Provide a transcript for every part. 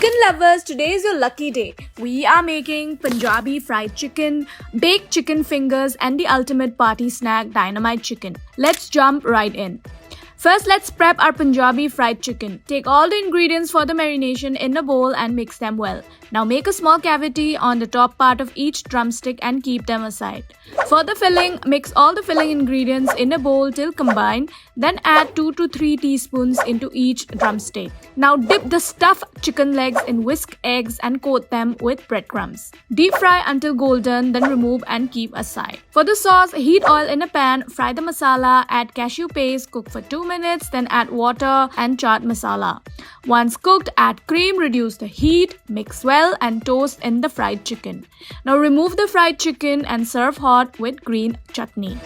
Chicken lovers, today is your lucky day. We are making Punjabi Fried Chicken, baked chicken fingers and the ultimate party snack Dynamite Chicken. Let's jump right in. First, let's prep our Punjabi Fried Chicken. Take all the ingredients for the marination in a bowl and mix them well. Now make a small cavity on the top part of each drumstick and keep them aside. For the filling, mix all the filling ingredients in a bowl till combined. Then add 2 to 3 teaspoons into each drumstick. Now dip the stuffed chicken legs in whisk eggs and coat them with breadcrumbs. Deep fry until golden, then remove and keep aside. For the sauce, heat oil in a pan, fry the masala, add cashew paste, cook for 2 minutes, then add water and chaat masala. Once cooked, add cream, reduce the heat, mix well and toast in the fried chicken. Now remove the fried chicken and serve hot with green chutney.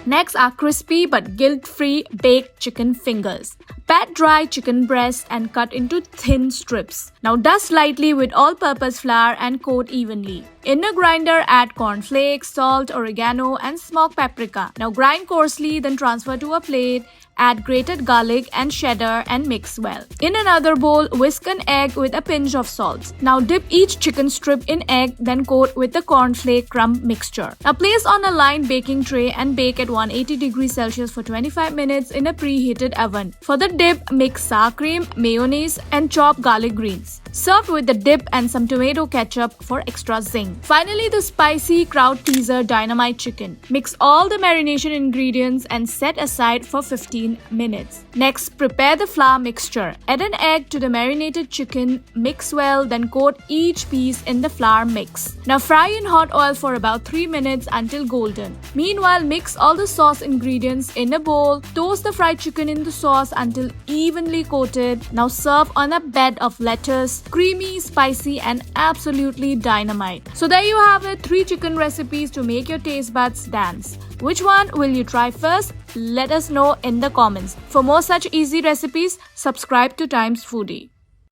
Next are crispy but guilt-free baked chicken fingers. Pat dry chicken breast and cut into thin strips. Now dust lightly with all-purpose flour and coat evenly. In a grinder, add corn flakes, salt, oregano and smoked paprika. Now grind coarsely, then transfer to a plate. Add grated garlic and cheddar and mix well. In another bowl, whisk an egg with a pinch of salt. Now dip each chicken strip in egg, then coat with the cornflake crumb mixture. Now place on a lined baking tray and bake at 180 degrees Celsius for 25 minutes in a preheated oven. For the dip, mix sour cream, mayonnaise and chopped garlic greens. Serve with the dip and some tomato ketchup for extra zing. Finally, the spicy crowd teaser Dynamite Chicken. Mix all the marination ingredients and set aside for 15 minutes. Next, prepare the flour mixture. Add an egg to the marinated chicken, mix well, then coat each piece in the flour mix. Now fry in hot oil for about 3 minutes until golden. Meanwhile, mix all the sauce ingredients in a bowl. Toast the fried chicken in the sauce until evenly coated. Now serve on a bed of lettuce. Creamy, spicy and absolutely dynamite. So there you have it, 3 chicken recipes to make your taste buds dance. Which one will you try first? Let us know in the comments. For more such easy recipes, subscribe to Times Foodie.